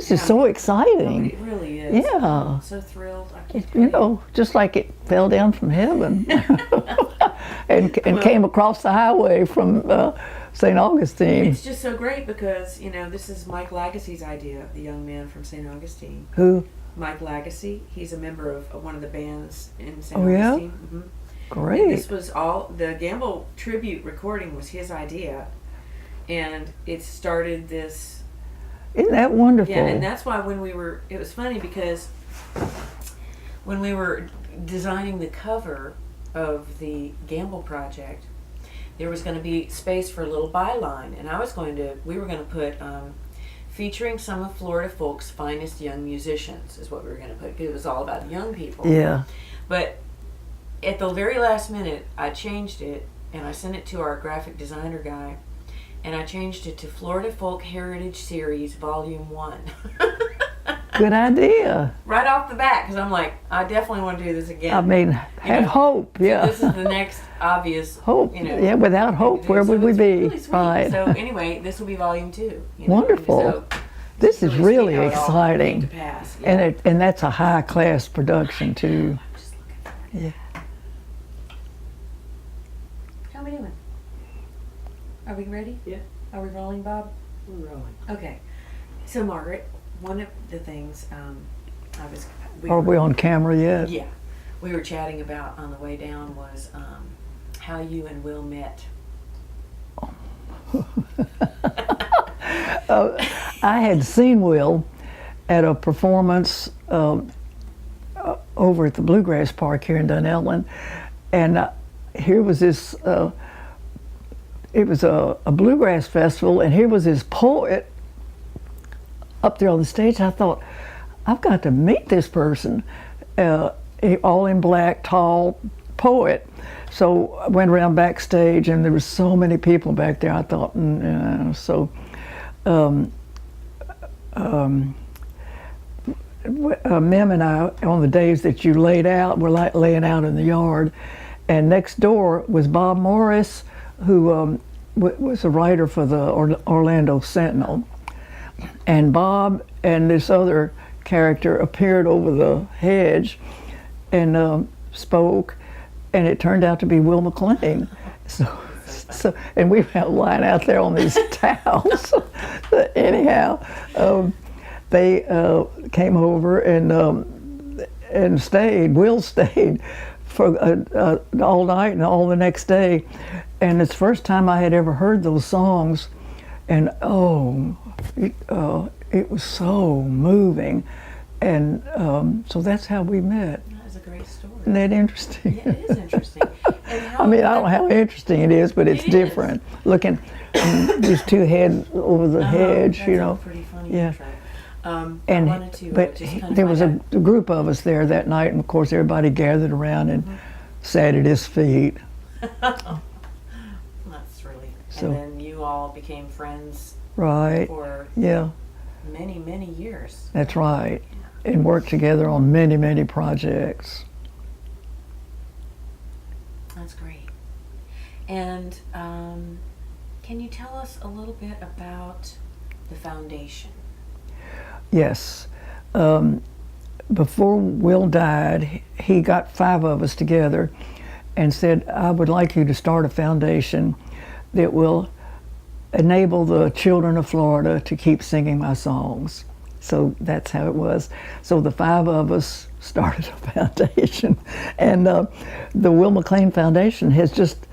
this is so exciting. It really is. Yeah. I'm so thrilled. I can't You know, just like it fell down from heaven and came across the highway from St. Augustine. It's just so great because, you know, this is Mike Lagacy's idea, the young man from St. Augustine. Who? Mike Lagacy. He's a member of one of the bands in St. Oh, yeah? Augustine. Mm-hmm. Great. And this was all, the Gamble tribute recording was his idea. And it started this. Isn't that wonderful? Yeah, and that's why when we were, it was funny because when we were designing the cover of the Gamble project, there was going to be space for a little byline, and we were going to put featuring some of Florida folk's finest young musicians is what we were going to put, because it was all about young people. Yeah. But at the very last minute, I changed it, and I sent it to our graphic designer guy, and I changed it to Florida Folk Heritage Series Volume 1. Good idea. Right off the bat, because I'm like, I definitely want to do this again. I mean, have hope, yeah. This is the next obvious hope. You know, yeah, without hope, where would we be? Really sweet. Right. So anyway, this will be Volume 2. You know? Wonderful. So this is really how it all exciting. came to pass. Yeah. And that's a high class production too. I'm just looking for it. Yeah. How are we doing? Are we ready? Yeah. Are we rolling, Bob? We're rolling. Okay. So Margaret, one of the things Are we on camera yet? Yeah, we were chatting about on the way down was how you and Will met. I had seen Will at a performance over at the Bluegrass Park here in Dunellen, and here was this. It was a bluegrass festival, and here was this poet up there on the stage. I thought, I've got to meet this person, all in black, tall poet. So I went around backstage, and there were so many people back there. I thought, Mem and I, on the days that you laid out, were like laying out in the yard, and next door was Bob Morris, who was a writer for the Orlando Sentinel. And Bob and this other character appeared over the hedge and spoke, and it turned out to be Will McLean. So and we had a line out there on these towels. Anyhow, they came over and stayed. Will stayed for all night and all the next day, and it's the first time I had ever heard those songs, and it was so moving, and so that's how we met. That was a great story. Isn't that interesting? Yeah, it is interesting. And how I mean, I don't know how interesting it is, but it's different. Looking, these two heads over the hedge, that's you know. A pretty funny Yeah. intro. And I wanted to, but just kind of there was find a group of us there that night, and of course everybody gathered around and sat at his feet. That's really. So- and then you all became friends Right. for Yeah, many, many years. that's right. And worked together on many, many projects. That's great. And can you tell us a little bit about the foundation? Yes. Before Will died, he got 5 of us together and said, I would like you to start a foundation that will enable the children of Florida to keep singing my songs. So that's how it was. So the 5 of us started a foundation. And the Will McLean Foundation has just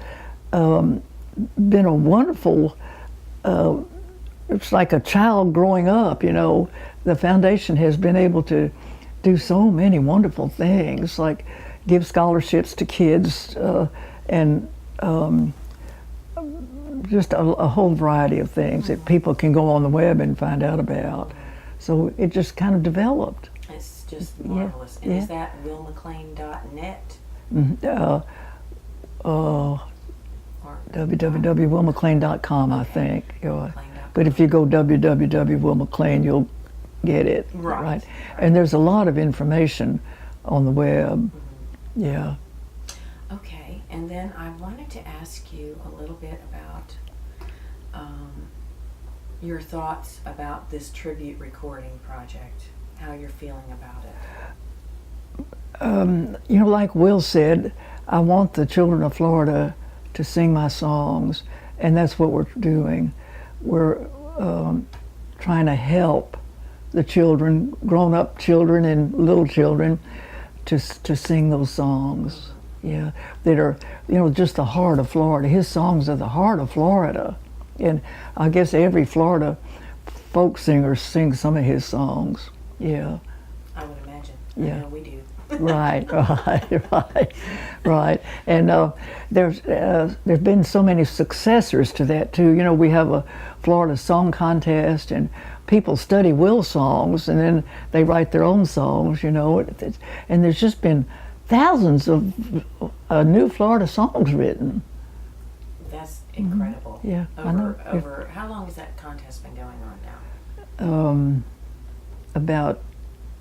been a wonderful, it's like a child growing up, you know. The foundation has been able to do so many wonderful things, like give scholarships to kids and just a whole variety of things that people can go on the web and find out about. So it just kind of developed. It's just marvelous. And is that willmclean.net? www.willmclean.com, I think. But if you go www.willmclean, you'll get it. Right. And there's a lot of information on the web. Yeah. Okay, and then I wanted to ask you a little bit about your thoughts about this tribute recording project, how you're feeling about it. You know, like Will said, I want the children of Florida to sing my songs, and that's what we're doing. We're trying to help the children, grown-up children and little children, to sing those songs. Yeah, that are, you know, just the heart of Florida. His songs are the heart of Florida, and I guess every Florida folk singer sings some of his songs. Yeah. I would imagine. Yeah. I know we do. Right, right. And there's been so many successors to that too. You know, we have a Florida Song Contest, and people study Will's songs, and then they write their own songs. You know, and there's just been thousands of new Florida songs written. That's incredible. Yeah, I know. Over how long has that contest been going on now? About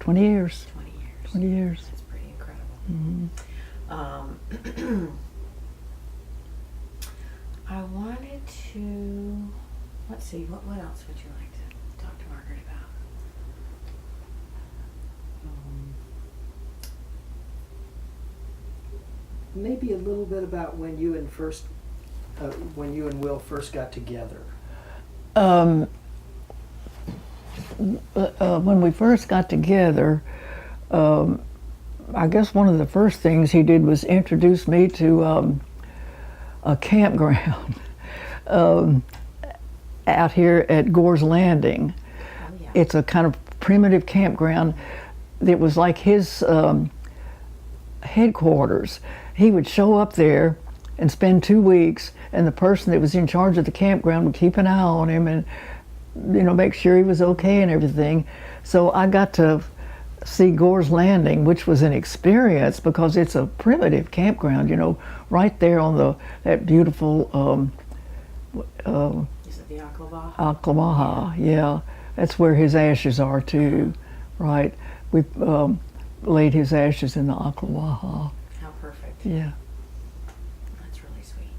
20 years. 20 years. 20 years. That's pretty incredible. Mm-hmm. I wanted to, let's see, what else would you like to talk to Margaret about? Maybe a little bit about when you and Will first got together. When we first got together, I guess one of the first things he did was introduce me to a campground out here at Gore's Landing. Oh, yeah. It's a kind of primitive campground that was like his headquarters. He would show up there and spend 2 weeks, and the person that was in charge of the campground would keep an eye on him and, you know, make sure he was okay and everything. So I got to see Gore's Landing, which was an experience because it's a primitive campground, you know, right there on that beautiful Is it the Akla Baja, yeah. That's where his ashes are too, right? We laid his ashes in the Akla Baja. How perfect. Yeah. That's really sweet.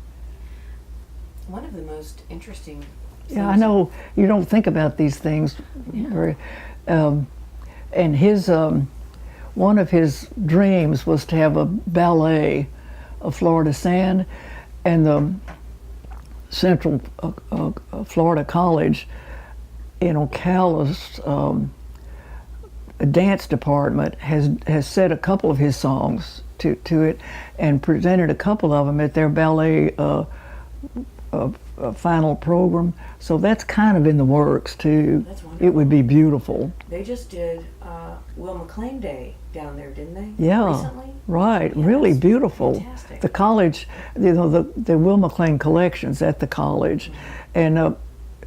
One of the most interesting Yeah, I know you don't think about these things very, and his one of his dreams was to have a ballet of Florida Sand, and the Central Florida College in Ocala's dance department has set a couple of his songs to it, and presented a couple of them at their ballet final program. So that's kind of in the works too. That's wonderful. It would be beautiful. They just did Will McLean Day down there, didn't they? Yeah, Recently? right. Yeah, really that's beautiful. fantastic. The college, you know, the Will McLean collections at the college, and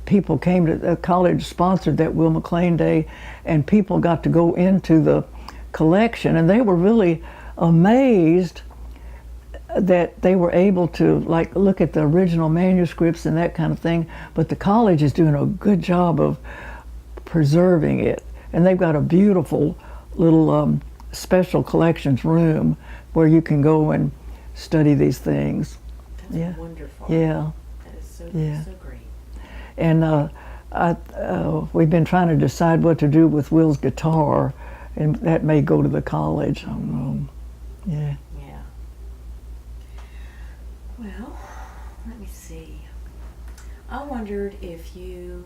people came to the college sponsored that Will McLean Day, and people got to go into the collection, and they were really amazed that they were able to like look at the original manuscripts and that kind of thing. But the college is doing a good job of preserving it, and they've got a beautiful little special collections room where you can go and study these things. That's Yeah. wonderful. Yeah, That is so, Yeah. so great. and we've been trying to decide what to do with Will's guitar, and that may go to the college. I don't know. Yeah. Yeah. Well, let me see. I wondered if you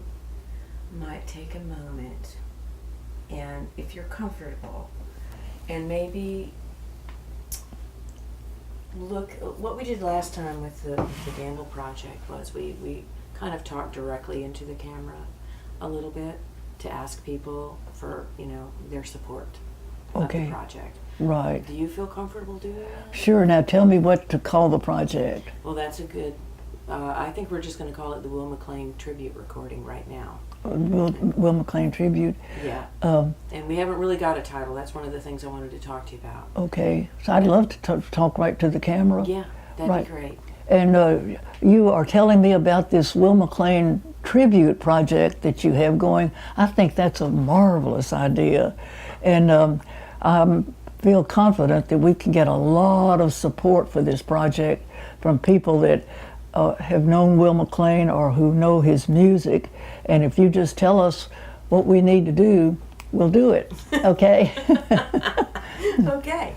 might take a moment, and if you're comfortable, and maybe look, what we did last time with the Gamble project was we kind of talked directly into the camera a little bit to ask people for, you know, their support of Okay. the project. Right. Do you feel comfortable doing that? Sure. Now tell me what to call the project. Well, that's a good, I think we're just going to call it the Will McLean tribute recording right now. Will McLean tribute. Yeah. Um, And we haven't really got a title. That's one of the things I wanted to talk to you about. okay. So I'd love to talk right to the camera. Yeah, that'd Right. be great. And you are telling me about this Will McLean tribute project that you have going. I think that's a marvelous idea. And I feel confident that we can get a lot of support for this project from people that have known Will McLean or who know his music, and if you just tell us what we need to do, we'll do it. Okay. Okay.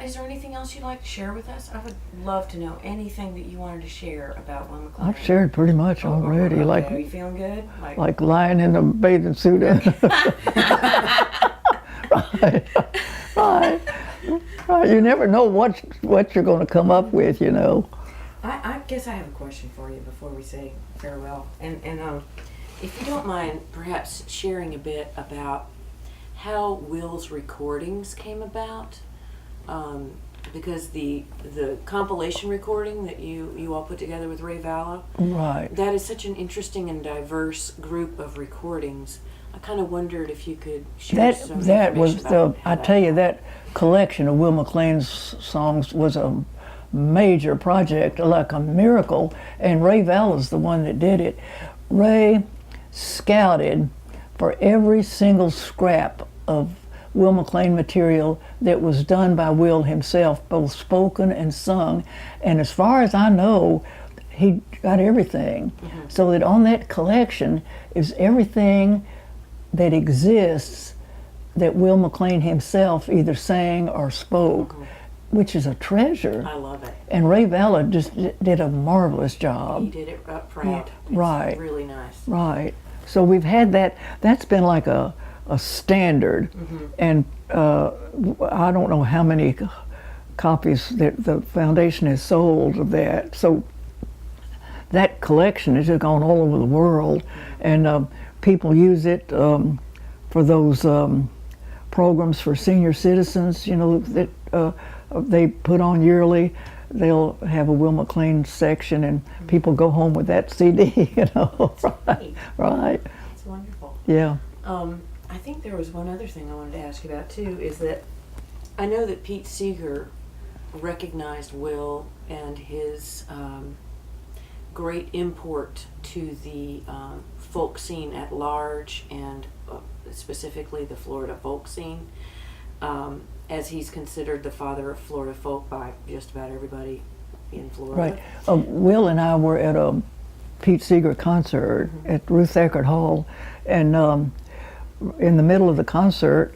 Is there anything else you'd like to share with us? I would love to know anything that you wanted to share about Will McLean. I've shared pretty much already. Okay. Like, are you feeling good? like lying in a bathing suit. Right. Right. Right. You never know what you're going to come up with, you know. I guess I have a question for you before we say farewell. And if you don't mind, perhaps sharing a bit about how Will's recordings came about. Because the compilation recording that you all put together with Ray Valla, Right. that is such an interesting and diverse group of recordings. I kind of wondered if you could share some That was information about how I that tell you, that collection of Will McLean's songs was a major project, like a miracle, and Ray Valla's the one that did it. Ray scouted for every single scrap of Will McLean material that was done by Will himself, both spoken and sung. And as far as I know, he got everything. Mm-hmm. So that on that collection is everything that exists that Will McLean himself either sang or spoke, which is a treasure. I love it. And Ray Valla just did a marvelous job. He did it proud. Right. It's really nice. Right. So we've had that. That's been like a standard, and I don't know how many copies that the foundation has sold of that. So that collection has just gone all over the world, and people use it for those programs for senior citizens, you know, that they put on yearly. They'll have a Will McLean section, and people go home with that CD, you know. Right. Right. It's wonderful. Yeah. I think there was one other thing I wanted to ask you about too, is that I know that Pete Seeger recognized Will and his great import to the folk scene at large, and specifically the Florida folk scene, as he's considered the father of Florida folk by just about everybody in Florida. Right. Will and I were at a Pete Seeger concert at Ruth Eckerd Hall, and in the middle of the concert,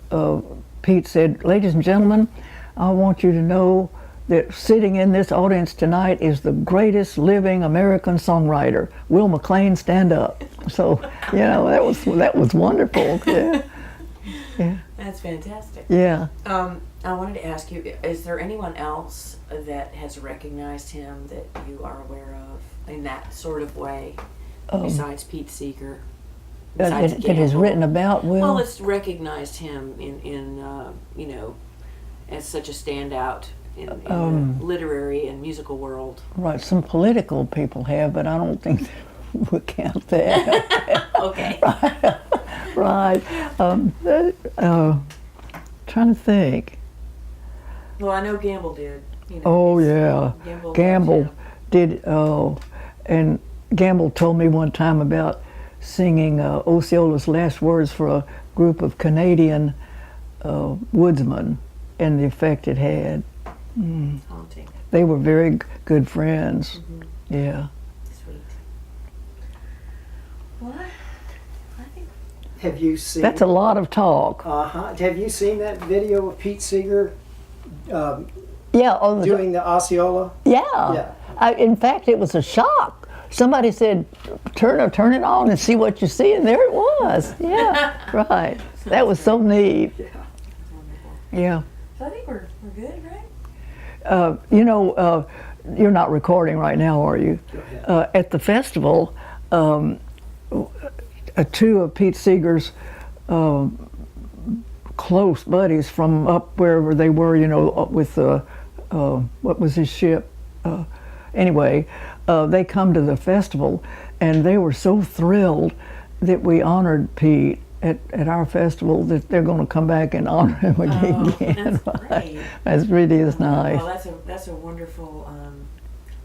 Pete said, "Ladies and gentlemen, I want you to know that sitting in this audience tonight is the greatest living American songwriter. Will McLean, stand up." So, you know, that was wonderful. Yeah. Yeah. That's fantastic. Yeah. I wanted to ask you, is there anyone else that has recognized him that you are aware of in that sort of way, besides Pete Seeger? That has written about Will? Well, it's recognized him in you know, as such a standout in the literary and musical world. Right, some political people have, but I don't think we count that. Okay. Right. Trying to think. Well, I know Gamble did. You know, Oh yeah, Gamble did. And Gamble told me one time about singing Osceola's last words for a group of Canadian woodsmen, and the effect it had. Haunting. They were very good friends. Yeah. Sweet. Well, I think. Have you seen? That's a lot of talk. Have you seen that video of Pete Seeger Yeah. doing the Osceola? Yeah. Yeah. In fact, it was a shock. Somebody said, turn it on and see what you see, and there it was. Yeah, right. That was so neat. Yeah. Yeah. So I think we're good, right? You know, you're not recording right now, are you? Go ahead. At the festival, two of Pete Seeger's close buddies from up wherever they were, you know, with what was his ship? Anyway, they come to the festival, and they were so thrilled that we honored Pete at our festival that they're going to come back and honor him again. That's great. That really is nice. Well, that's a wonderful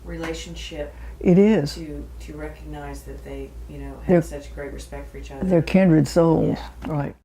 relationship. It is. To recognize that they, you know, They're- have such great respect for each other. They're kindred souls, Yeah. right?